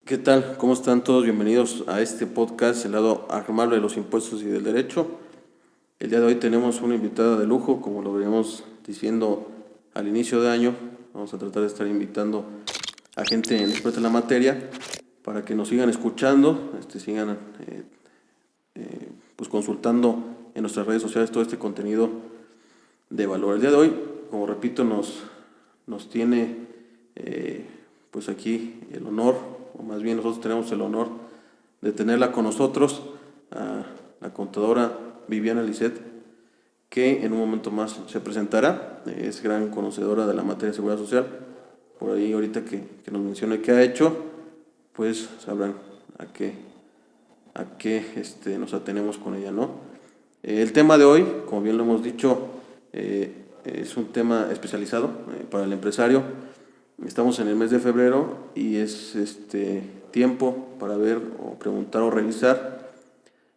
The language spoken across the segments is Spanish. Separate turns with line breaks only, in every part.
¿Qué tal? ¿Cómo están todos? Bienvenidos a este podcast, el lado amable de los impuestos y del derecho. El día de hoy tenemos una invitada de lujo, como lo veníamos diciendo al inicio de año. Vamos a tratar de estar invitando a gente experta en la materia para que nos sigan escuchando, sigan pues consultando en nuestras redes sociales todo este contenido de valor. El día de hoy, como repito, nos tiene pues aquí el honor, o más bien nosotros tenemos el honor de tenerla con nosotros, a la contadora Viviana Lisset, que en un momento más se presentará. Es gran conocedora de la materia de seguridad social. Por ahí ahorita que nos mencione qué ha hecho, pues sabrán a qué nos atenemos con ella, ¿no? El tema de hoy, como bien lo hemos dicho, es un tema especializado para el empresario. Estamos en el mes de febrero y es tiempo para ver o preguntar o revisar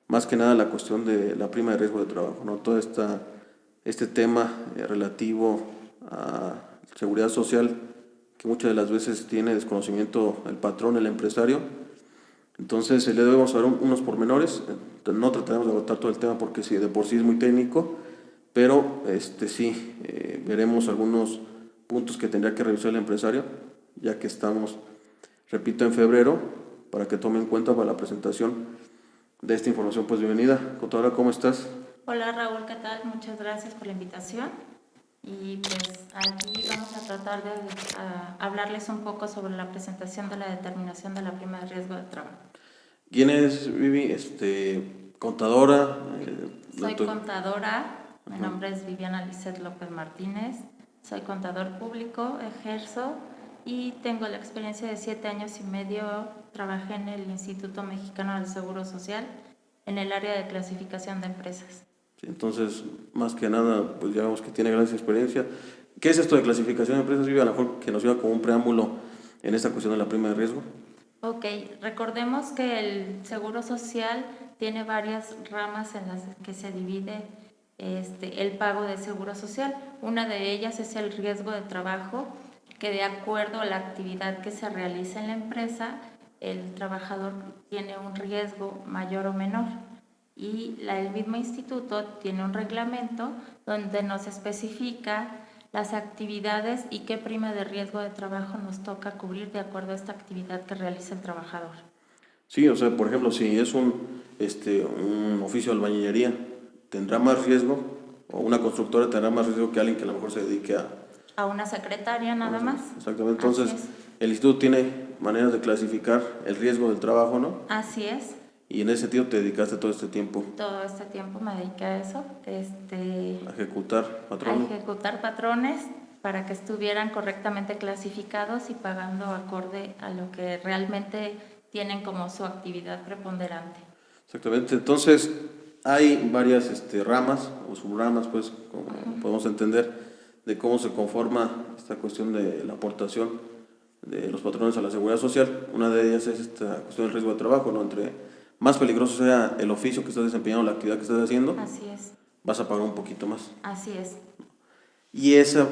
más que nada la cuestión de la prima de riesgo de trabajo, ¿no? Todo este tema relativo a seguridad social, que muchas de las veces tiene desconocimiento el patrón, el empresario. Entonces le debemos ver unos pormenores. No trataremos de agotar todo el tema porque sí, de por sí es muy técnico, pero sí, veremos algunos puntos que tendría que revisar el empresario, ya que estamos, repito, en febrero, para que tome en cuenta para la presentación de esta información. Pues bienvenida, contadora, ¿cómo estás?
Hola Raúl, ¿qué tal? Muchas gracias por la invitación. Y pues aquí vamos a tratar de hablarles un poco sobre la presentación de la determinación de la prima de riesgo de trabajo.
¿Quién es, Vivi? Contadora.
Soy contadora, mi nombre es Viviana Lisset López Martínez, soy contador público, ejerzo y tengo la experiencia de 7 años y medio. Trabajé en el Instituto Mexicano del Seguro Social en el área de clasificación de empresas.
Sí, entonces, más que nada, pues ya vemos que tiene gran experiencia. ¿Qué es esto de clasificación de empresas, Vivi? A lo mejor que nos diga como un preámbulo en esta cuestión de la prima de riesgo.
Ok, recordemos que el Seguro Social tiene varias ramas en las que se divide el pago de Seguro Social. Una de ellas es el riesgo de trabajo, que de acuerdo a la actividad que se realiza en la empresa, el trabajador tiene un riesgo mayor o menor. Y el mismo instituto tiene un reglamento donde nos especifica las actividades y qué prima de riesgo de trabajo nos toca cubrir de acuerdo a esta actividad que realiza el trabajador.
Sí, o sea, por ejemplo, si es un oficio de albañilería, ¿tendrá más riesgo? ¿O una constructora tendrá más riesgo que alguien que a lo mejor se dedique
a una secretaria nada más?
Exactamente. Entonces, el instituto tiene maneras de clasificar el riesgo del trabajo, ¿no?
Así es.
Y en ese sentido te dedicaste todo este tiempo.
Todo este tiempo me dediqué a eso.
A ejecutar patrones.
A ejecutar patrones para que estuvieran correctamente clasificados y pagando acorde a lo que realmente tienen como su actividad preponderante.
Exactamente. Entonces, hay varias ramas o subramas, pues, como podemos entender, de cómo se conforma esta cuestión de la aportación de los patrones a la seguridad social. Una de ellas es esta cuestión del riesgo de trabajo, ¿no? Entre más peligroso sea el oficio que estás desempeñando, la actividad que estás haciendo,
así es,
vas a pagar un poquito más.
Así es.
Y esa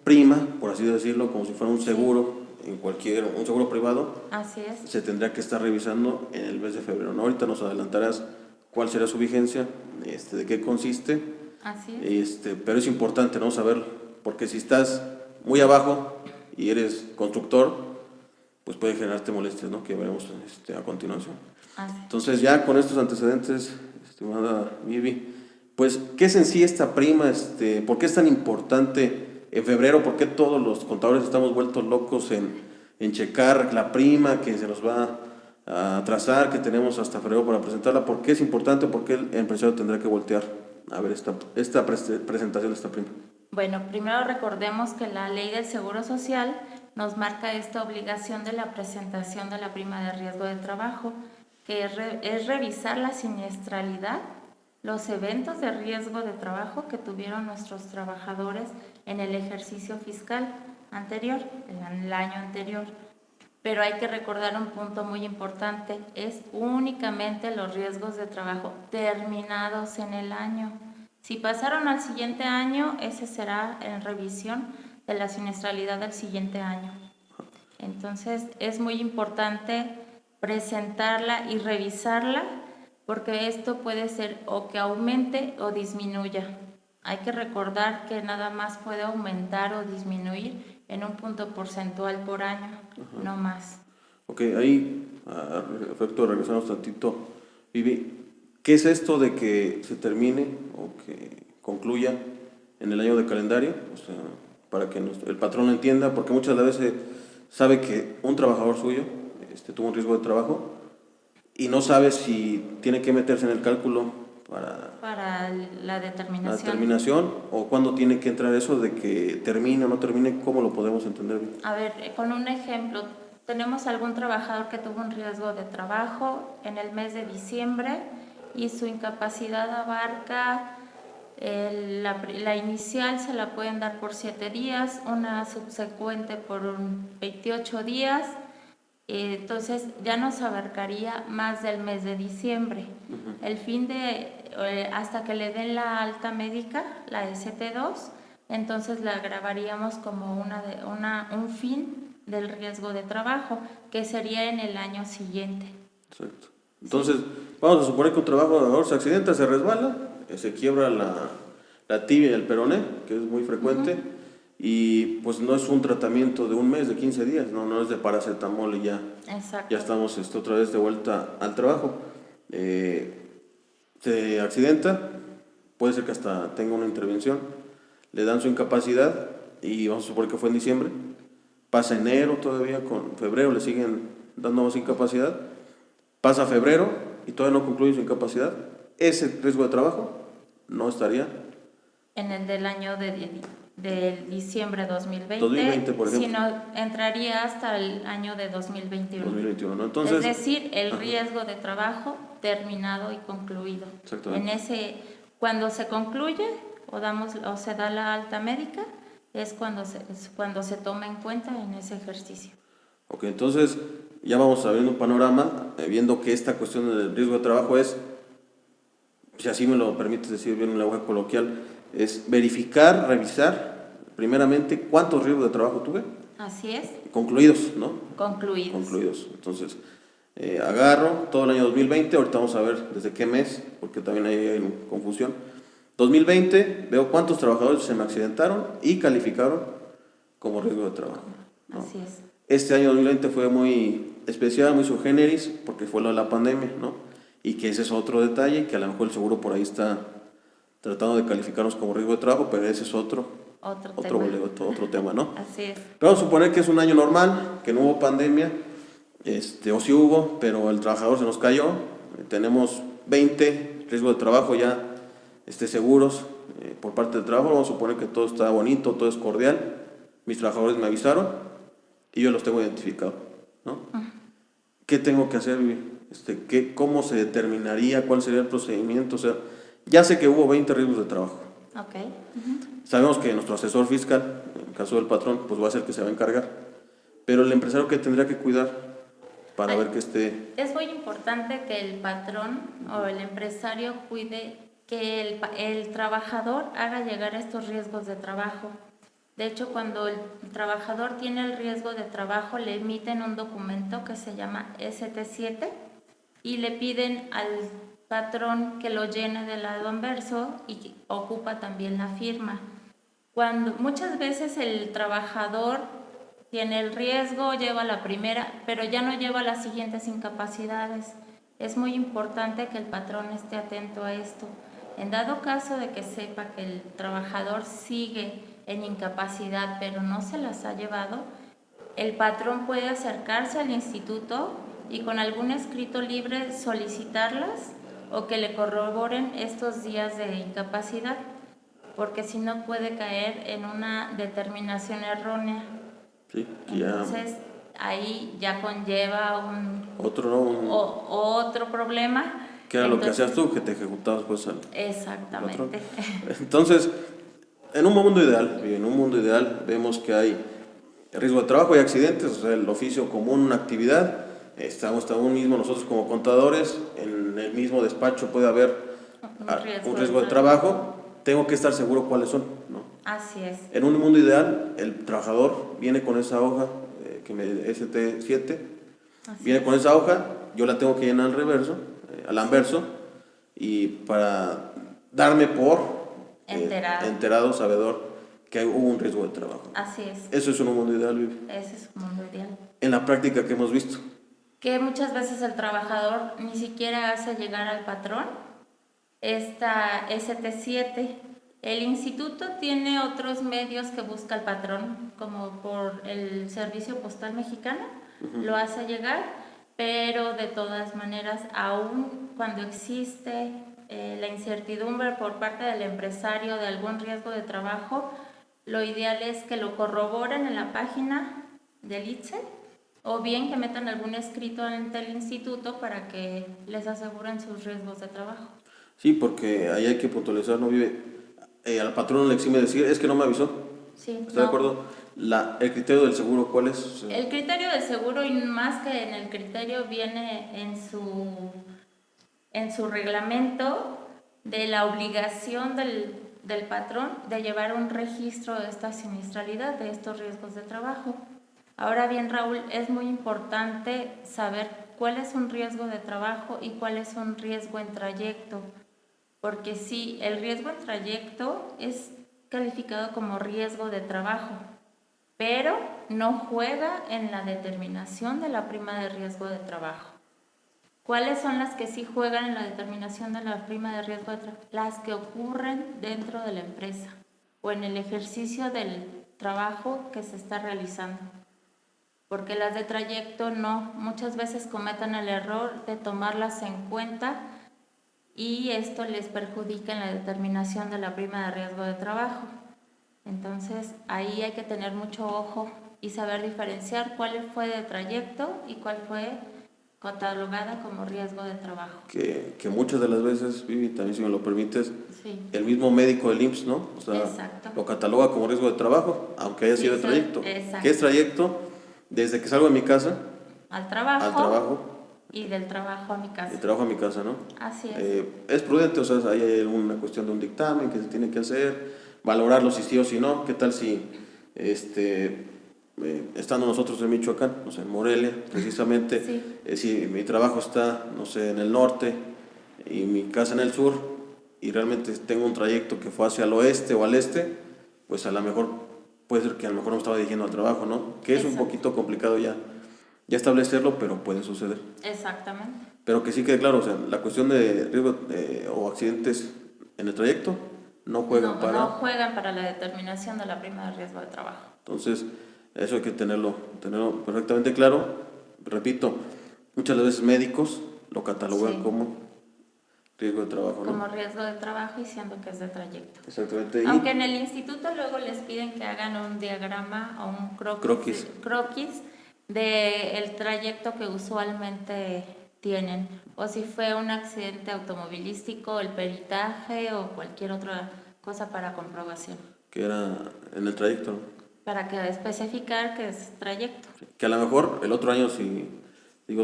prima, por así decirlo, como si fuera un seguro, un seguro privado,
así es,
se tendría que estar revisando en el mes de febrero, ¿no? Ahorita nos adelantarás cuál será su vigencia, de qué consiste.
Así es.
Pero es importante, ¿no? Saber, porque si estás muy abajo y eres constructor, pues puede generarte molestias, ¿no? Que veremos a continuación. Entonces, ya con estos antecedentes, estimada Vivi, pues, ¿qué es en sí esta prima? ¿Por qué es tan importante en febrero? ¿Por qué todos los contadores estamos vueltos locos en checar la prima que se nos va a trazar, que tenemos hasta febrero para presentarla? ¿Por qué es importante? ¿Por qué el empresario tendrá que voltear a ver esta presentación de esta prima?
Bueno, primero recordemos que la ley del Seguro Social nos marca esta obligación de la presentación de la prima de riesgo de trabajo, que es revisar la siniestralidad, los eventos de riesgo de trabajo que tuvieron nuestros trabajadores en el ejercicio fiscal anterior, en el año anterior. Pero hay que recordar un punto muy importante, es únicamente los riesgos de trabajo terminados en el año. Si pasaron al siguiente año, ese será en revisión de la siniestralidad del siguiente año. Entonces, es muy importante presentarla y revisarla, porque esto puede ser o que aumente o disminuya. Hay que recordar que nada más puede aumentar o disminuir en un punto porcentual por año, no más.
Ok, ahí, a efecto, regresamos tantito. Vivi, ¿qué es esto de que se termine o que concluya en el año de calendario? O sea, para que el patrón lo entienda, porque muchas veces sabe que un trabajador suyo tuvo un riesgo de trabajo y no sabe si tiene que meterse en el cálculo
para la determinación.
La determinación o cuándo tiene que entrar eso de que termine o no termine, ¿cómo lo podemos entender bien?
A ver, con un ejemplo, tenemos algún trabajador que tuvo un riesgo de trabajo en el mes de diciembre y su incapacidad abarca, la inicial se la pueden dar por 7 días, una subsecuente por 28 días, entonces ya nos abarcaría más del mes de diciembre. El fin de, hasta que le den la alta médica, la ST2, entonces la grabaríamos como un fin del riesgo de trabajo, que sería en el año siguiente.
Exacto. Entonces, sí, vamos a suponer que un trabajador se accidenta, se resbala, se quiebra la tibia y el peroné, que es muy frecuente, y pues no es un tratamiento de un mes, de 15 días, no es de paracetamol y ya, ya estamos otra vez de vuelta al trabajo. Se accidenta, puede ser que hasta tenga una intervención, le dan su incapacidad y vamos a suponer que fue en diciembre, pasa enero todavía, con febrero le siguen dando más incapacidad, pasa febrero y todavía no concluye su incapacidad, ese riesgo de trabajo no estaría
en el del año del diciembre 2020,
por ejemplo,
sino entraría hasta el año de 2021.
¿no? Entonces,
es decir, el riesgo de trabajo terminado y concluido.
Exactamente.
Cuando se concluye o se da la alta médica, es cuando se toma en cuenta en ese ejercicio.
Ok, entonces ya vamos abriendo un panorama, viendo que esta cuestión del riesgo de trabajo es, si así me lo permites decir bien en la lenguaje coloquial, es verificar, revisar, primeramente, cuántos riesgos de trabajo tuve.
Así es.
Concluidos, ¿no?
Concluidos.
Entonces, agarro todo el año 2020, ahorita vamos a ver desde qué mes, porque también hay confusión. 2020, veo cuántos trabajadores se me accidentaron y calificaron como riesgo de trabajo, ¿no?
Así es.
Este año 2020 fue muy especial, muy subgéneris, porque fue lo de la pandemia, ¿no? Y que ese es otro detalle, que a lo mejor el seguro por ahí está tratando de calificarnos como riesgo de trabajo, pero ese es otro tema, ¿no?
Así es.
Pero vamos a suponer que es un año normal, que no hubo pandemia, o sí hubo, pero el trabajador se nos cayó, tenemos 20 riesgos de trabajo ya seguros por parte del trabajo, vamos a suponer que todo está bonito, todo es cordial, mis trabajadores me avisaron y yo los tengo identificados, ¿no? ¿Qué tengo que hacer? ¿Cómo se determinaría? ¿Cuál sería el procedimiento? O sea, ya sé que hubo 20 riesgos de trabajo.
Okay.
Sabemos que nuestro asesor fiscal, en el caso del patrón, pues va a ser que se va a encargar. Pero el empresario, ¿qué tendría que cuidar para ver que esté?
Es muy importante que el patrón o el empresario cuide que el trabajador haga llegar estos riesgos de trabajo. De hecho, cuando el trabajador tiene el riesgo de trabajo, le emiten un documento que se llama ST7 y le piden al patrón que lo llene del lado anverso y ocupa también la firma. Muchas veces el trabajador tiene el riesgo, lleva la primera, pero ya no lleva las siguientes incapacidades. Es muy importante que el patrón esté atento a esto. En dado caso de que sepa que el trabajador sigue en incapacidad, pero no se las ha llevado, el patrón puede acercarse al instituto y con algún escrito libre solicitarlas o que le corroboren estos días de incapacidad, porque si no puede caer en una determinación errónea.
Sí,
entonces ahí ya conlleva otro problema.
Que era lo que hacías tú, que te ejecutabas pues al
exactamente
patrón. Entonces, en un mundo ideal vemos que hay riesgo de trabajo y accidentes, o sea, el oficio común, una actividad, estamos aún mismo nosotros como contadores, en el mismo despacho puede haber un riesgo de trabajo, tengo que estar seguro cuáles son, ¿no?
Así es.
En un mundo ideal, el trabajador viene con esa hoja ST7
Así
Viene
es.
con esa hoja, yo la tengo que llenar al reverso, al anverso, y para darme por enterado, sabedor, que hubo un riesgo de trabajo.
Así es.
Eso es un mundo ideal, Vivi.
Ese es un mundo ideal.
En la práctica que hemos visto.
Que muchas veces el trabajador ni siquiera hace llegar al patrón esta ST7. El instituto tiene otros medios que busca el patrón, como por el Servicio Postal Mexicano, lo hace llegar, pero de todas maneras, aún cuando existe la incertidumbre por parte del empresario de algún riesgo de trabajo, lo ideal es que lo corroboren en la página del ITSE o bien que metan algún escrito ante el instituto para que les aseguren sus riesgos de trabajo.
Sí, porque ahí hay que puntualizar, no vive. Al patrón le exime decir, es que no me avisó.
Sí,
¿Está de acuerdo? El criterio del seguro, ¿cuál es? O sea,
el criterio del seguro, y más que en el criterio, viene en su reglamento de la obligación del patrón de llevar un registro de esta siniestralidad, de estos riesgos de trabajo. Ahora bien, Raúl, es muy importante saber cuál es un riesgo de trabajo y cuál es un riesgo en trayecto, porque sí, el riesgo en trayecto es calificado como riesgo de trabajo, pero no juega en la determinación de la prima de riesgo de trabajo. ¿Cuáles son las que sí juegan en la determinación de la prima de riesgo de trabajo? Las que ocurren dentro de la empresa o en el ejercicio del trabajo que se está realizando. Porque las de trayecto no, muchas veces cometen el error de tomarlas en cuenta y esto les perjudica en la determinación de la prima de riesgo de trabajo. Entonces ahí hay que tener mucho ojo y saber diferenciar cuál fue de trayecto y cuál fue catalogada como riesgo de trabajo.
que muchas de las veces, Vivi, también si me lo permites,
Sí.
el mismo médico del IMSS, ¿no? O sea,
Exacto.
lo cataloga como riesgo de trabajo, aunque haya sido de trayecto.
Exacto.
¿Qué es trayecto? Desde que salgo de mi casa
Al trabajo.
al trabajo.
Y del trabajo a mi casa.
De trabajo a mi casa, ¿no?
Así es.
Es prudente, o sea, ahí hay una cuestión de un dictamen que se tiene que hacer, valorarlo si sí o si no. ¿Qué tal si, estando nosotros en Michoacán, no sé, en Morelia, precisamente,
Sí.
Si mi trabajo está, no sé, en el norte y mi casa en el sur, y realmente tengo un trayecto que fue hacia el oeste o al este, pues a lo mejor puede ser que a lo mejor no me estaba dirigiendo al trabajo, ¿no? Que es un poquito complicado ya establecerlo, pero puede suceder.
Exactamente.
Pero que sí quede claro, o sea, la cuestión de riesgo o accidentes en el trayecto no juegan
No juegan para la determinación de la prima de riesgo de trabajo.
Entonces, eso hay que tenerlo perfectamente claro. Repito, muchas veces médicos lo catalogan como riesgo de trabajo, ¿no?
Como riesgo de trabajo y siendo que es de trayecto.
Exactamente.
Aunque en el instituto luego les piden que hagan un diagrama o un croquis del trayecto que usualmente tienen. O si fue un accidente automovilístico, el peritaje o cualquier otra cosa para comprobación.
Que era en el trayecto, ¿no?
Para que especificar que es trayecto.
Que a lo mejor el otro año, si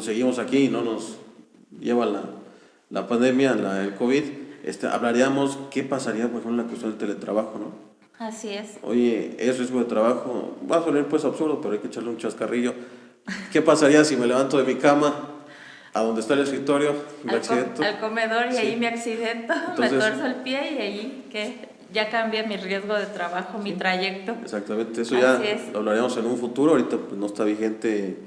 seguimos aquí y no nos lleva la pandemia, el COVID, hablaríamos qué pasaría, por ejemplo, en la cuestión del teletrabajo, ¿no?
Así es.
Oye, es riesgo de trabajo, va a sonar pues absurdo, pero hay que echarle un chascarrillo. ¿Qué pasaría si me levanto de mi cama a donde está el escritorio y me accidento?
Al comedor y ahí me accidento, entonces, me tuerzo el pie y ahí que ya cambia mi riesgo de trabajo, mi trayecto.
Exactamente, eso ya lo hablaremos en un futuro. Ahorita pues no está vigente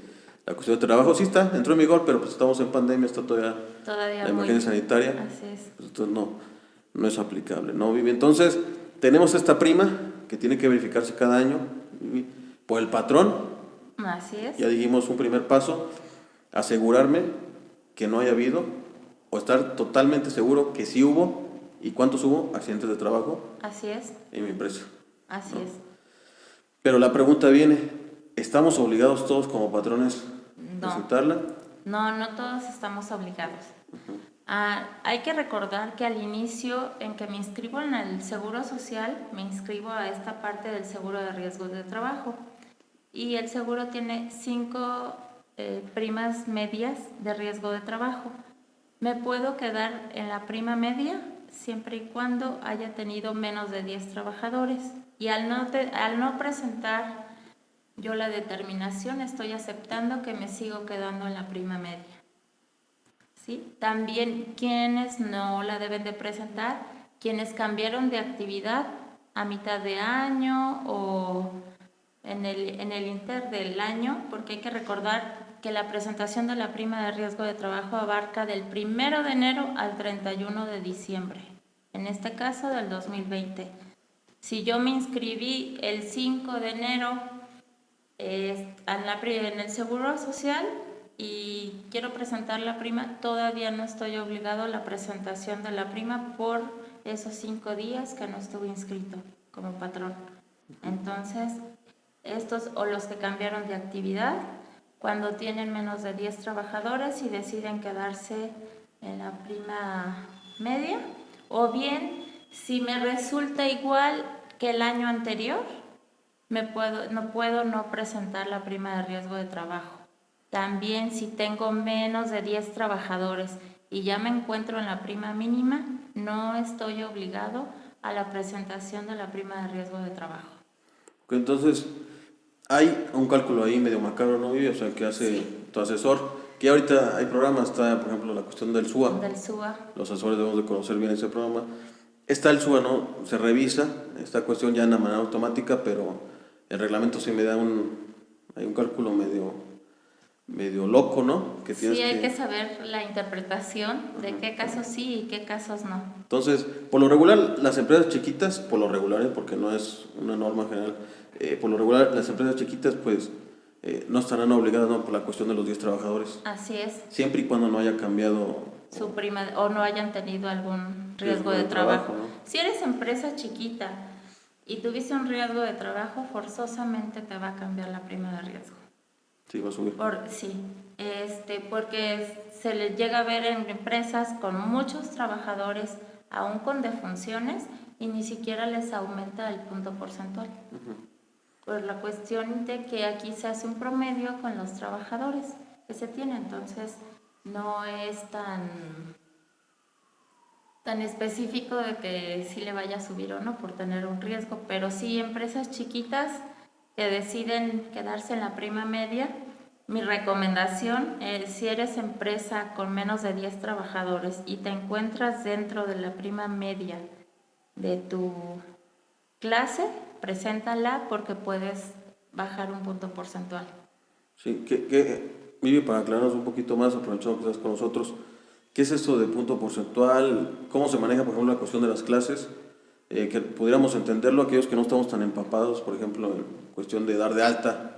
la cuestión de trabajo. Sí entró en vigor, pero pues estamos en pandemia, está todavía la emergencia sanitaria.
Así es.
Pues entonces no es aplicable, ¿no, Vivi? Entonces, tenemos esta prima que tiene que verificarse cada año, Vivi, por el patrón.
Así es.
Ya dijimos un primer paso, asegurarme que no haya habido, o estar totalmente seguro que sí hubo, y cuántos hubo accidentes de trabajo.
Así es.
En mi empresa.
Así es.
Pero la pregunta viene, ¿estamos obligados todos como patrones a aceptarla?
No todos estamos obligados. Hay que recordar que al inicio, en que me inscribo en el Seguro Social, me inscribo a esta parte del seguro de riesgos de trabajo. Y el seguro tiene 5 primas medias de riesgo de trabajo. Me puedo quedar en la prima media siempre y cuando haya tenido menos de 10 trabajadores. Y al no presentar yo la determinación estoy aceptando que me sigo quedando en la prima media. ¿Sí? También quienes no la deben de presentar, quienes cambiaron de actividad a mitad de año o en el inter del año, porque hay que recordar que la presentación de la prima de riesgo de trabajo abarca del 1 de enero al 31 de diciembre, en este caso del 2020. Si yo me inscribí el 5 de enero en el Seguro Social y quiero presentar la prima, todavía no estoy obligado a la presentación de la prima por esos 5 días que no estuve inscrito como patrón. Entonces, estos o los que cambiaron de actividad, cuando tienen menos de 10 trabajadores y deciden quedarse en la prima media, o bien si me resulta igual que el año anterior, no puedo no presentar la prima de riesgo de trabajo. También si tengo menos de 10 trabajadores y ya me encuentro en la prima mínima, no estoy obligado a la presentación de la prima de riesgo de trabajo.
Entonces, hay un cálculo ahí medio macabro, ¿no, Vivi? O sea, que hace tu asesor, que ahorita hay programas, está, por ejemplo, la cuestión del SUA.
Del SUA.
Los asesores debemos de conocer bien ese programa. Está el SUA, ¿no? Se revisa esta cuestión ya de manera automática, pero el reglamento sí me da hay un cálculo medio loco, ¿no? Que
sí, hay que saber la interpretación de qué casos sí y qué casos no.
Entonces, por lo regular, las empresas chiquitas, por lo regular, porque no es una norma general, por lo regular, las empresas chiquitas, pues, no estarán obligadas, ¿no? Por la cuestión de los 10 trabajadores.
Así es.
Siempre y cuando no haya cambiado
su prima o no hayan tenido algún riesgo de trabajo. ¿No? Si eres empresa chiquita y tuviste un riesgo de trabajo, forzosamente te va a cambiar la prima de riesgo.
Sí, va a subir.
Porque se le llega a ver en empresas con muchos trabajadores, aún con defunciones, y ni siquiera les aumenta el punto porcentual. Por la cuestión de que aquí se hace un promedio con los trabajadores que se tiene, entonces no es tan específico de que sí le vaya a subir o no por tener un riesgo, pero sí empresas chiquitas que deciden quedarse en la prima media. Mi recomendación es, si eres empresa con menos de 10 trabajadores y te encuentras dentro de la prima media de tu clase, preséntala porque puedes bajar un punto porcentual.
Sí, Vivi, para aclararnos un poquito más, aprovechando que estás con nosotros, ¿qué es esto de punto porcentual? ¿Cómo se maneja, por ejemplo, la cuestión de las clases? Que pudiéramos entenderlo, aquellos que no estamos tan empapados, por ejemplo, en cuestión de dar de alta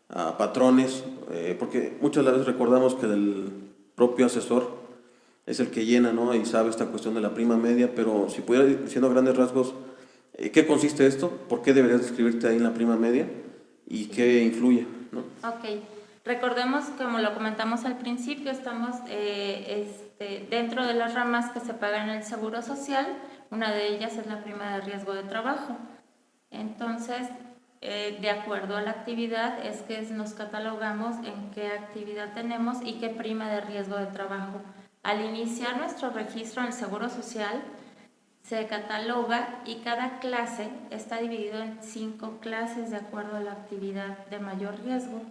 a patrones, porque muchas veces recordamos que el propio asesor es el que llena, ¿no? Y sabe esta cuestión de la prima media, pero si pudiera, diciendo grandes rasgos, ¿qué consiste esto? ¿Por qué deberías inscribirte ahí en la prima media? ¿Y qué influye, ¿no?
Ok, recordemos, como lo comentamos al principio, estamos dentro de las ramas que se pagan en el Seguro Social. Una de ellas es la prima de riesgo de trabajo. Entonces, de acuerdo a la actividad, es que nos catalogamos en qué actividad tenemos y qué prima de riesgo de trabajo. Al iniciar nuestro registro en el Seguro Social, se cataloga y cada clase está dividido en 5 clases de acuerdo a la actividad de mayor riesgo.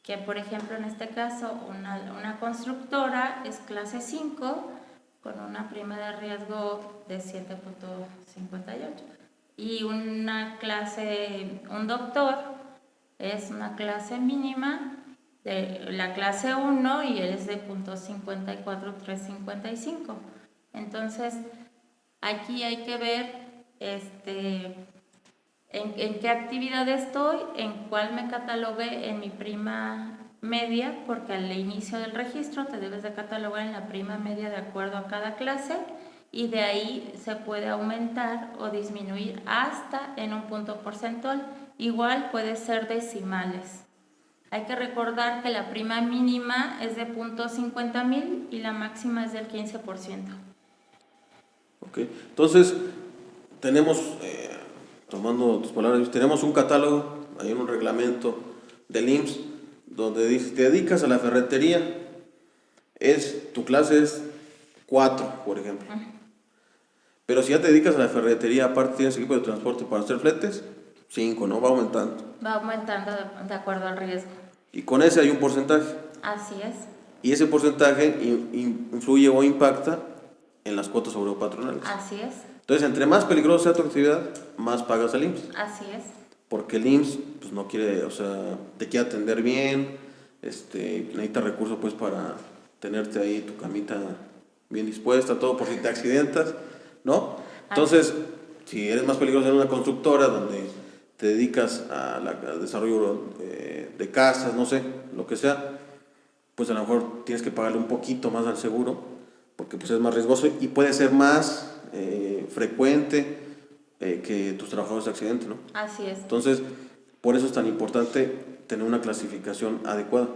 Que, por ejemplo, en este caso, una constructora es clase 5 con una prima de riesgo de 7.58. Y un doctor es una clase mínima de la clase 1 y él es de .54355. Entonces, aquí hay que ver en qué actividad estoy, en cuál me catalogué en mi prima media, porque al inicio del registro te debes de catalogar en la prima media de acuerdo a cada clase, y de ahí se puede aumentar o disminuir hasta en un punto porcentual. Igual puede ser decimales. Hay que recordar que la prima mínima es de .50,000 y la máxima es del 15%.
Ok, entonces tenemos, tomando tus palabras, tenemos un catálogo, hay un reglamento del IMSS donde dice, te dedicas a la ferretería, tu clase es 4, por ejemplo. Pero si ya te dedicas a la ferretería, aparte tienes equipo de transporte para hacer fletes, 5, ¿no? Va aumentando.
Va aumentando de acuerdo al riesgo.
Y con ese hay un porcentaje.
Así es.
Y ese porcentaje influye o impacta en las cuotas patronales.
Así es.
Entonces, entre más peligrosa sea tu actividad, más pagas el IMSS.
Así es.
Porque el IMSS pues, no quiere, o sea, te quiere atender bien, necesita recursos pues para tenerte ahí tu camita bien dispuesta, todo por si te accidentas, ¿no? Entonces, si eres más peligroso en una constructora donde te dedicas al desarrollo de casas, no sé, lo que sea, pues a lo mejor tienes que pagarle un poquito más al seguro, porque pues es más riesgoso y puede ser más frecuente que tus trabajadores se accidenten, ¿no?
Así es.
Entonces, por eso es tan importante tener una clasificación adecuada,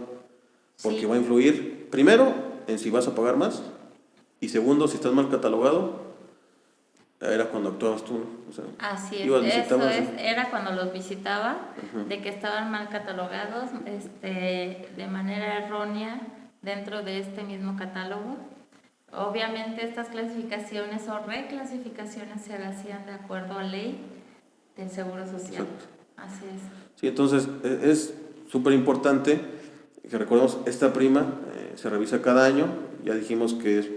porque
Sí.
va a influir, primero, en si vas a pagar más, y segundo, si estás mal catalogado, era cuando actuabas tú, ¿no? O sea,
Así es,
ibas,
eso
visitabas,
es, era cuando los visitaba, de que estaban mal catalogados de manera errónea dentro de este mismo catálogo. Obviamente estas clasificaciones o reclasificaciones se hacían de acuerdo a ley del Seguro Social.
Exacto.
Así es.
Sí, entonces es súper importante que recordemos, esta prima se revisa cada año, ya dijimos que es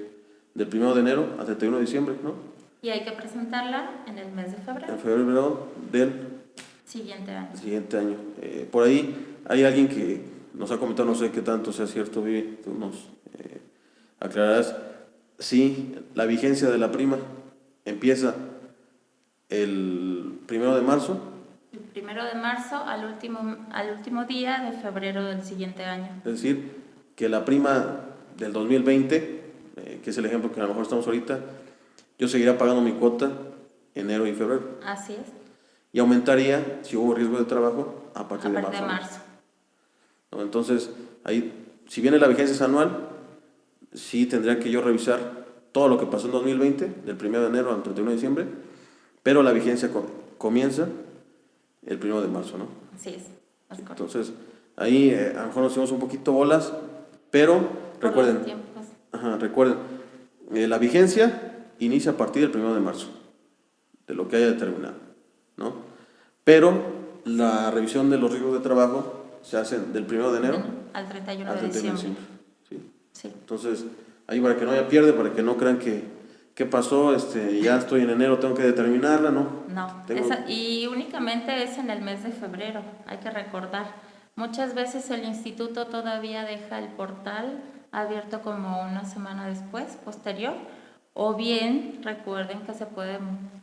del 1 de enero al 31 de diciembre, ¿no?
Y hay que presentarla en el mes de febrero.
En febrero del
Siguiente año.
siguiente año. Por ahí hay alguien que nos ha comentado, no sé qué tanto sea cierto, Vivi, tú nos aclararás. Sí, la vigencia de la prima empieza el 1 de marzo.
El 1 de marzo al último día de febrero del siguiente año.
Es decir, que la prima del 2020, que es el ejemplo que a lo mejor estamos ahorita, yo seguiría pagando mi cuota enero y febrero.
Así es.
Y aumentaría, si hubo riesgo de trabajo, a partir de marzo. ¿No? Entonces, ahí, si viene la vigencia es anual, sí tendría que yo revisar todo lo que pasó en 2020, del 1 de enero al 31 de diciembre, pero la vigencia comienza el 1 de marzo, ¿no?
Así es.
Entonces, ahí a lo mejor nos hicimos un poquito bolas, pero recuerden, recuerden, la vigencia inicia a partir del 1 de marzo, de lo que haya determinado, ¿no? Pero la revisión de los riesgos de trabajo se hace del 1 de enero
al 31 de diciembre.
Sí. Entonces, ahí para que no haya pierde, para que no crean que ¿qué pasó? Ya estoy en enero, tengo que determinarla, ¿no?
No, y únicamente es en el mes de febrero, hay que recordar. Muchas veces el instituto todavía deja el portal abierto como una semana después, posterior, o bien recuerden que se puede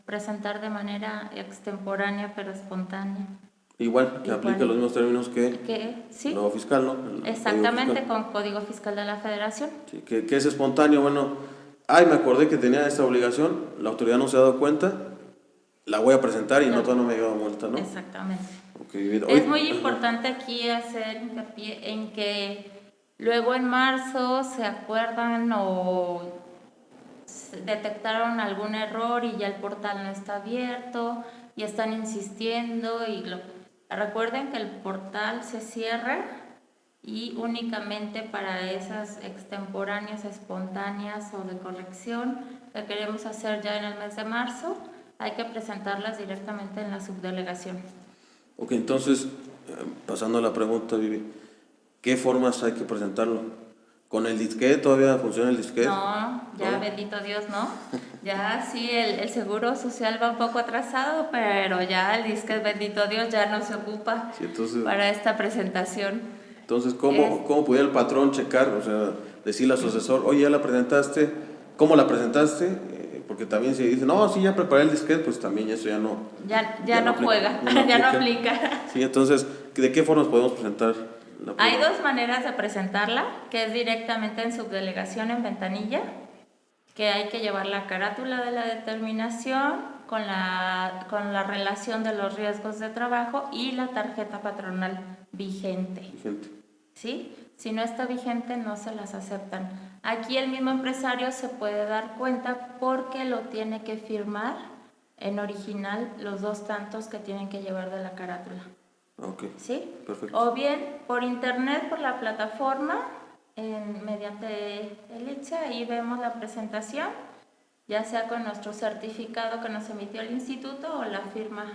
presentar de manera extemporánea pero espontánea.
Igual, que aplica los mismos términos que
¿sí?
Lo fiscal, ¿no?
Exactamente, con Código Fiscal de la Federación.
Sí, que es espontáneo, bueno, me acordé que tenía esta obligación, la autoridad no se ha dado cuenta, la voy a presentar y todavía no me ha llegado multa, ¿no?
Exactamente.
Okay.
Es muy importante aquí hacer hincapié en que luego en marzo se acuerdan o detectaron algún error y ya el portal no está abierto y están insistiendo recuerden que el portal se cierra y únicamente para esas extemporáneas, espontáneas o de corrección que queremos hacer ya en el mes de marzo, hay que presentarlas directamente en la subdelegación.
Ok, entonces, pasando a la pregunta, Vivi, ¿qué formas hay que presentarlo? ¿Con el disquete todavía funciona el disquete?
No, ya ¿no? Bendito Dios, no. Ya sí, el Seguro Social va un poco atrasado, pero ya el disquete, bendito Dios, ya no se ocupa para esta presentación.
Entonces, ¿cómo pudiera el patrón checar? O sea, decirle a su asesor, oye, ¿ya la presentaste? ¿Cómo la presentaste? Porque también si dice, no, sí, ya preparé el disquete, pues también eso ya no...
Ya no juega, ya no aplica.
Sí, entonces, ¿de qué formas podemos presentar la prueba?
Hay dos maneras de presentarla, que es directamente en subdelegación en ventanilla, que hay que llevar la carátula de la determinación con la relación de los riesgos de trabajo y la tarjeta patronal vigente. ¿Sí? Si no está vigente, no se las aceptan. Aquí el mismo empresario se puede dar cuenta porque lo tiene que firmar en original los dos tantos que tienen que llevar de la carátula.
Okay.
¿Sí?
Perfecto.
O bien por internet, por la plataforma, mediante el ITSE, ahí vemos la presentación, ya sea con nuestro certificado que nos emitió el instituto o la firma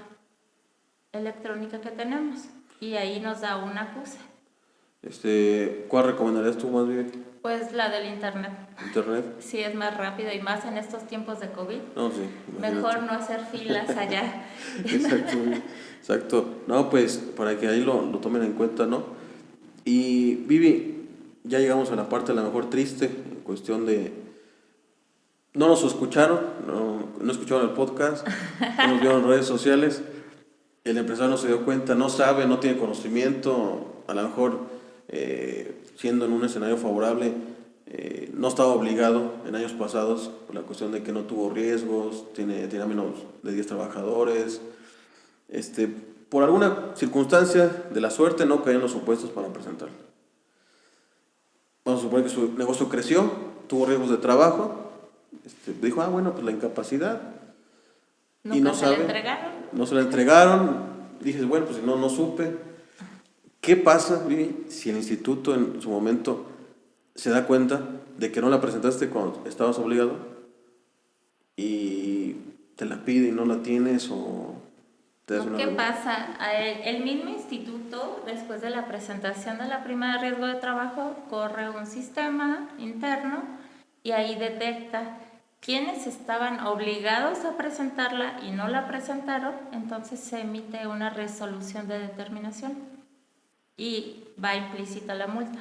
electrónica que tenemos y ahí nos da un acuse.
¿Cuál recomendarías tú más bien?
Pues la del internet.
¿Internet?
Sí, es más rápido y más en estos tiempos de COVID.
No, sí.
Mejor no hacer filas allá.
Exacto. No, pues para que ahí lo tomen en cuenta, ¿no? Y Vivi, ya llegamos a la parte a lo mejor triste, en cuestión de... No nos escucharon, no escucharon el podcast, no nos vieron en redes sociales, el empresario no se dio cuenta, no sabe, no tiene conocimiento, a lo mejor siendo en un escenario favorable, no estaba obligado en años pasados por la cuestión de que no tuvo riesgos, tiene menos de 10 trabajadores, por alguna circunstancia de la suerte no caían los supuestos para presentarlo. Vamos a suponer que su negocio creció, tuvo riesgos de trabajo, dijo, bueno, pues la incapacidad, y no sabe, no se la entregaron, dices, bueno, pues si no supe. ¿Qué pasa, Vivi, si el instituto en su momento se da cuenta de que no la presentaste cuando estabas obligado y te la pide y no la tienes o te das una...
¿Qué pasa? El mismo instituto, después de la presentación de la prima de riesgo de trabajo, corre un sistema interno y ahí detecta quienes estaban obligados a presentarla y no la presentaron, entonces se emite una resolución de determinación y va implícita la multa.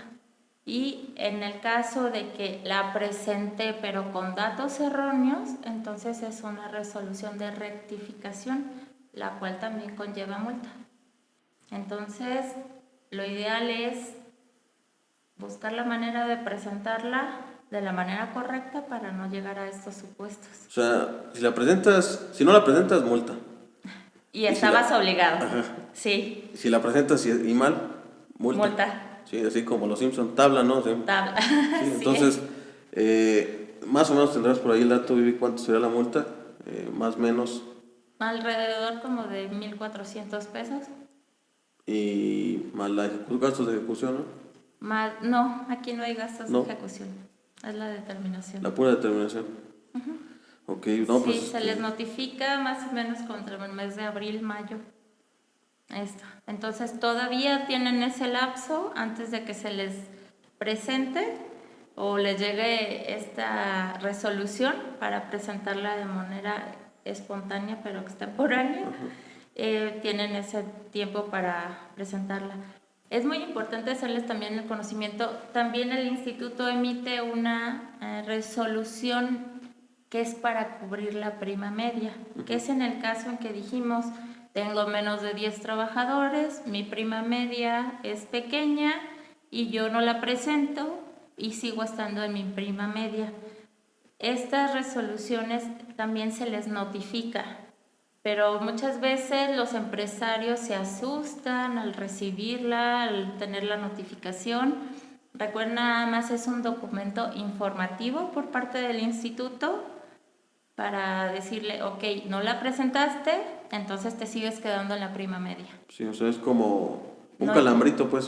Y en el caso de que la presenté pero con datos erróneos, entonces es una resolución de rectificación, la cual también conlleva multa. Entonces, lo ideal es buscar la manera de presentarla de la manera correcta para no llegar a estos supuestos.
O sea, si no la presentas, multa.
Y estabas obligado.
Ajá.
Sí.
Si la presentas y mal, multa. Sí, así como los Simpson, tabla, ¿no? Sí.
Tabla.
Sí, entonces, más o menos tendrás por ahí el dato, Vivi, ¿cuánto sería la multa? Más o menos.
Alrededor como de 1,400 pesos.
Y más los gastos de ejecución, ¿no?
No, aquí no hay gastos de ejecución. Es la determinación.
La pura determinación. Ok, no,
sí,
pues...
se les notifica más o menos contra el mes de abril, mayo. Entonces todavía tienen ese lapso antes de que se les presente o les llegue esta resolución para presentarla de manera espontánea pero extemporánea. Tienen ese tiempo para presentarla. Es muy importante hacerles también el conocimiento. También el instituto emite una resolución que es para cubrir la prima media, que es en el caso en que dijimos, tengo menos de 10 trabajadores, mi prima media es pequeña y yo no la presento y sigo estando en mi prima media. Estas resoluciones también se les notifica, pero muchas veces los empresarios se asustan al recibirla, al tener la notificación. Recuerden, nada más es un documento informativo por parte del instituto para decirle, ok, no la presentaste, entonces te sigues quedando en la prima media.
Sí, o sea, es como un calambrito, pues.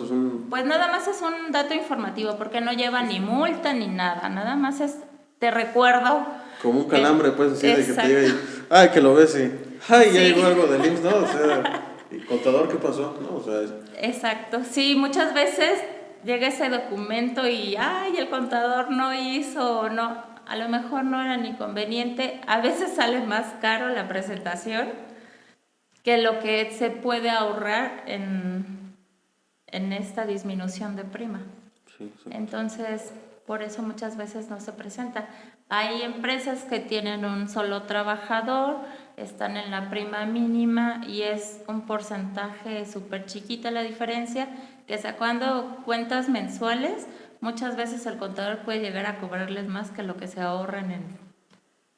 Pues nada más es un dato informativo, porque no lleva ni multa ni nada más es, te recuerdo.
Como un calambre, pues, así de que te llega y, ay, que lo ves y, ay, ya llegó algo del IMSS, ¿no? O sea, ¿y contador qué pasó? ¿No? O sea,
exacto, sí, muchas veces llega ese documento y, ay, el contador no hizo, no, a lo mejor no era ni conveniente, a veces sale más caro la presentación que lo que se puede ahorrar en esta disminución de prima.
Sí.
Entonces, por eso muchas veces no se presenta. Hay empresas que tienen un solo trabajador, están en la prima mínima y es un porcentaje súper chiquita la diferencia, que sacando cuentas mensuales, muchas veces el contador puede llegar a cobrarles más que lo que se ahorran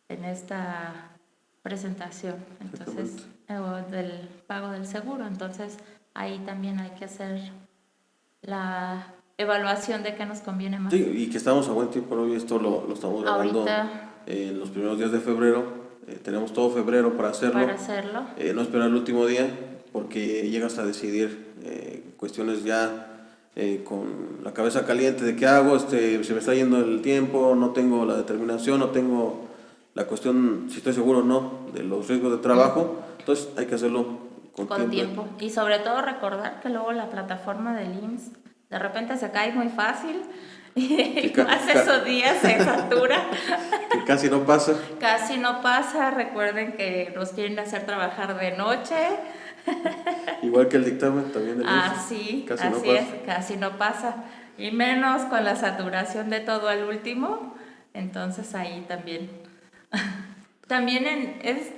en esta presentación, entonces, o del pago del seguro. Entonces, ahí también hay que hacer la evaluación de qué nos conviene más.
Sí, y que estamos a buen tiempo, hoy esto lo estamos grabando en los primeros días de febrero. Tenemos todo febrero para hacerlo. No esperar el último día, porque llegas a decidir cuestiones ya con la cabeza caliente de qué hago, se me está yendo el tiempo, no tengo la determinación, no tengo la cuestión, si estoy seguro o no, de los riesgos de trabajo. Entonces hay que hacerlo
con tiempo. Y sobre todo recordar que luego la plataforma del IMSS de repente se cae muy fácil y más esos días se satura.
Que casi no pasa.
Casi no pasa. Recuerden que nos quieren hacer trabajar de noche.
Igual que el dictamen también del IMSS.
Sí,
casi
así
no
es, casi no pasa. Y menos con la saturación de todo al último. Entonces ahí también. También es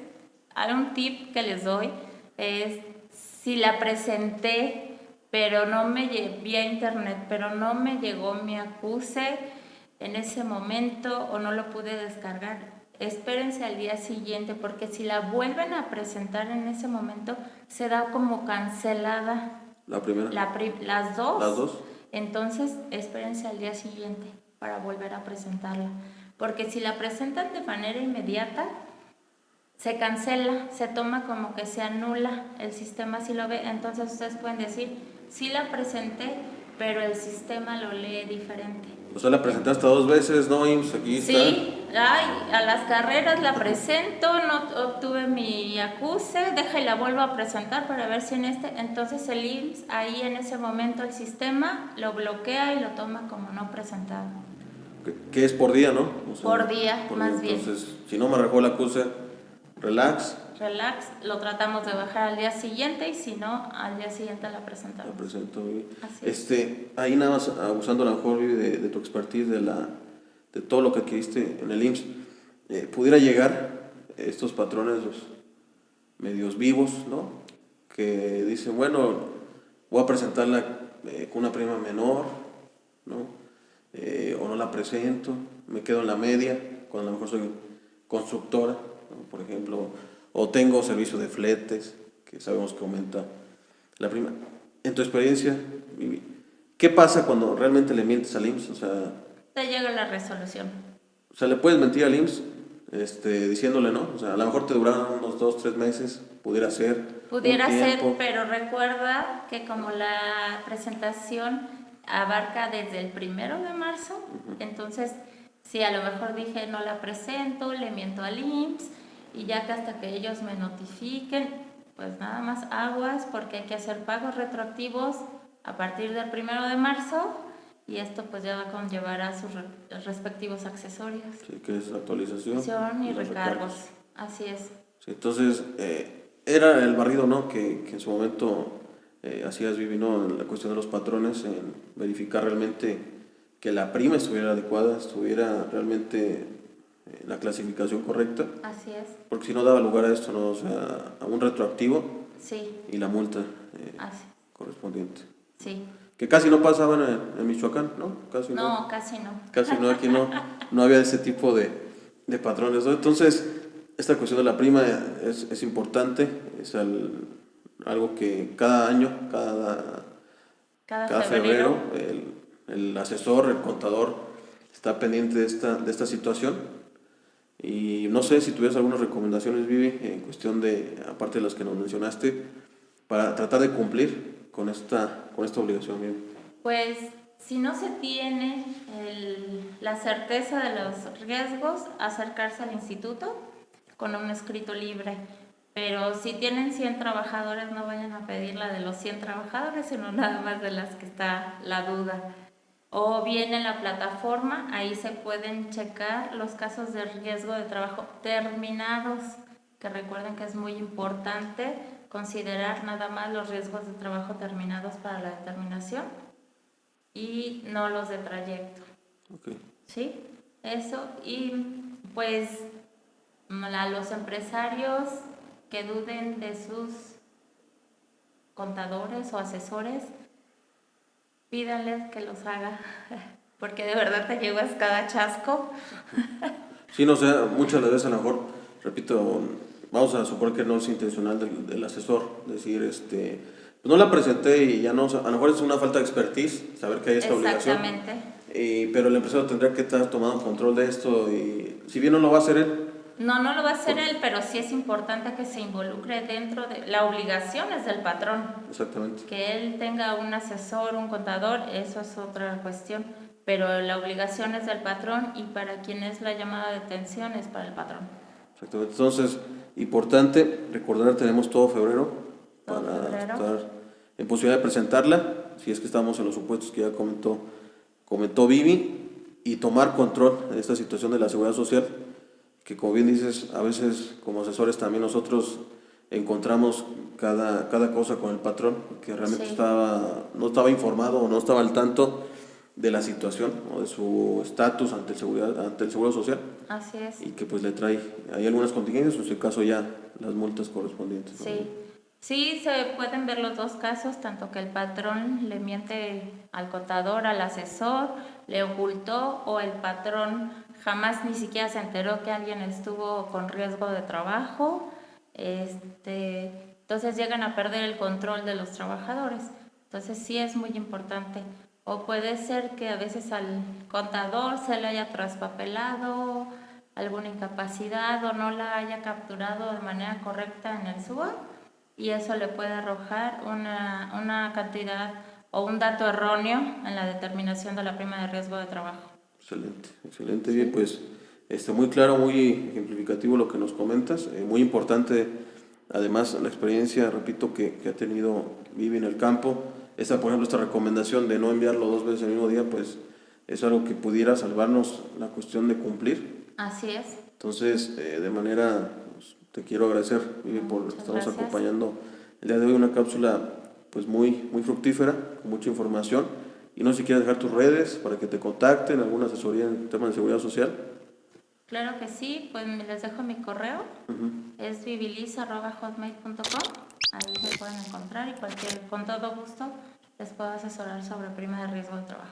un tip que les doy, es si la presenté, pero no me vía internet, pero no me llegó mi acuse en ese momento o no lo pude descargar, espérense al día siguiente, porque si la vuelven a presentar en ese momento, se da como cancelada.
¿La primera?
Las dos.
Las dos.
Entonces, espérense al día siguiente para volver a presentarla. Porque si la presentan de manera inmediata, se cancela, se toma como que se anula, el sistema sí lo ve. Entonces ustedes pueden decir, sí la presenté, pero el sistema lo lee diferente.
O sea, la presentaste 2 veces, ¿no, IMSS? Aquí está.
Sí, a las carreras la presento, no obtuve mi acuse, deja y la vuelvo a presentar para ver si en entonces el IMSS ahí en ese momento el sistema lo bloquea y lo toma como no presentado.
Que es por día, ¿no? O sea,
por día, más bien.
Entonces, si no me arrojó el acuse, relax,
lo tratamos de bajar al día siguiente y si no, al día siguiente la presentamos.
la presento.
Así es.
Ahí nada más, abusando a lo mejor de tu expertise, de todo lo que adquiriste en el IMSS, pudiera llegar estos patrones los medios vivos, ¿no? Que dicen, bueno, voy a presentarla con una prima menor, ¿no? O no la presento, me quedo en la media, cuando a lo mejor soy constructora, ¿no? Por ejemplo, o tengo servicio de fletes, que sabemos que aumenta la prima. En tu experiencia, Vivi, ¿qué pasa cuando realmente le mientes al IMSS? O sea,
te llega la resolución.
O sea, le puedes mentir al IMSS diciéndole, ¿no? O sea, a lo mejor te duraron unos 2-3 meses, pudiera ser.
Pudiera ser, pero recuerda que como la presentación abarca desde el 1 de marzo, entonces si a lo mejor dije no la presento, le miento al IMSS y ya que hasta que ellos me notifiquen, pues nada más aguas porque hay que hacer pagos retroactivos a partir del 1 de marzo y esto pues ya va a conllevar a sus respectivos accesorios.
Sí, que es actualización.
Y recargos, así es.
Sí, entonces, era el barrido, ¿no? Que en su momento hacías, Vivi, ¿no? En la cuestión de los patrones, en verificar realmente que la prima estuviera adecuada, estuviera realmente la clasificación correcta.
Así es.
Porque si no daba lugar a esto, ¿no? O sea, a un retroactivo.
Sí.
Y la multa correspondiente.
Sí.
Que casi no pasaban en Michoacán, ¿no? Casi
no. Casi no.
Casi no, aquí no había ese tipo de patrones, ¿no? Entonces, esta cuestión de la prima es importante, es algo que cada año, cada febrero, el asesor, el contador, está pendiente de esta situación. Y no sé si tuvieras algunas recomendaciones, Vivi, en cuestión de, aparte de las que nos mencionaste, para tratar de cumplir con esta obligación, Vivi.
Pues si no se tiene la certeza de los riesgos, acercarse al instituto con un escrito libre. Pero si tienen 100 trabajadores, no vayan a pedir la de los 100 trabajadores, sino nada más de las que está la duda. O bien en la plataforma, ahí se pueden checar los casos de riesgo de trabajo terminados, que recuerden que es muy importante considerar nada más los riesgos de trabajo terminados para la determinación y no los de trayecto.
Okay.
¿Sí? Eso. Y pues a los empresarios que duden de sus contadores o asesores, pídanles que los haga, porque de verdad te llevas cada chasco.
Sí, no sé, muchas veces a lo mejor, repito, vamos a suponer que no es intencional del asesor, decir, pues no la presenté y ya no, a lo mejor es una falta de expertise, saber que hay esta obligación.
Exactamente.
Pero el empresario tendría que estar tomando control de esto y si bien no lo va a hacer él.
No lo va a hacer él, pero sí es importante que se involucre dentro de... La obligación es del patrón.
Exactamente.
Que él tenga un asesor, un contador, eso es otra cuestión. Pero la obligación es del patrón y para quien es la llamada de atención es para el patrón.
Exactamente. Entonces, importante recordar, tenemos todo febrero
todo
para
febrero.
estar en posibilidad de presentarla, si es que estamos en los supuestos que ya comentó Vivi, y tomar control de esta situación de la seguridad social, que como bien dices, a veces como asesores también nosotros encontramos cada cosa con el patrón, que realmente
Sí.
no estaba informado o no estaba al tanto de la situación o de su estatus ante el Seguro Social,
Así es.
y que pues le trae hay algunas contingencias, o en su caso ya las multas correspondientes, ¿no?
Sí. Sí, se pueden ver los dos casos, tanto que el patrón le miente al contador, al asesor, le ocultó, o el patrón jamás ni siquiera se enteró que alguien estuvo con riesgo de trabajo. Entonces llegan a perder el control de los trabajadores. Entonces sí es muy importante. O puede ser que a veces al contador se le haya traspapelado alguna incapacidad o no la haya capturado de manera correcta en el SUA, y eso le puede arrojar una cantidad o un dato erróneo en la determinación de la prima de riesgo de trabajo.
Excelente, bien,
¿Sí?
pues muy claro, muy ejemplificativo lo que nos comentas, muy importante, además la experiencia, repito, que ha tenido Vivi en el campo. Por ejemplo, esta recomendación de no enviarlo 2 veces el mismo día, pues es algo que pudiera salvarnos la cuestión de cumplir.
Así es.
Entonces, de manera, pues, te quiero agradecer, Vivi, por
Muchas
estarnos
gracias.
acompañando el día de hoy, una cápsula pues muy fructífera, con mucha información. Y no sé si quieres dejar tus redes para que te contacten, alguna asesoría en temas de seguridad social.
Claro que sí, pues les dejo mi correo, es vivilis@hotmail.com, ahí me pueden encontrar y con todo gusto les puedo asesorar sobre prima de riesgo de trabajo.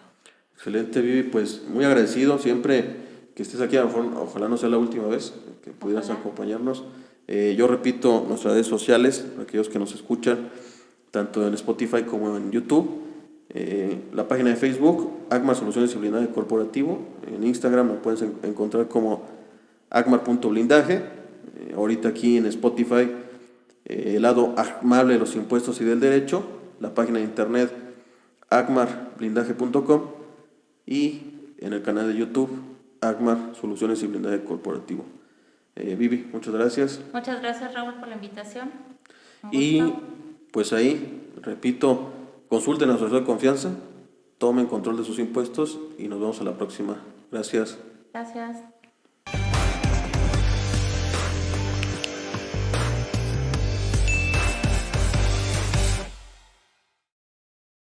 Excelente, Vivi, pues muy agradecido siempre que estés aquí, a lo mejor, ojalá no sea la última vez que pudieras
Ojalá.
acompañarnos. Yo repito, nuestras redes sociales, para aquellos que nos escuchan, tanto en Spotify como en YouTube. La página de Facebook, Agmar Soluciones y Blindaje Corporativo. En Instagram me puedes encontrar como agmar.blindaje. Ahorita aquí en Spotify, el lado amable de los impuestos y del derecho. La página de internet, agmarblindaje.com. Y en el canal de YouTube, Agmar Soluciones y Blindaje Corporativo. Vivi, muchas gracias.
Muchas gracias, Raúl, por la invitación. Un
Y
gusto.
pues ahí, repito, consulten a su asesor de confianza, tomen control de sus impuestos y nos vemos a la próxima. Gracias.
Gracias.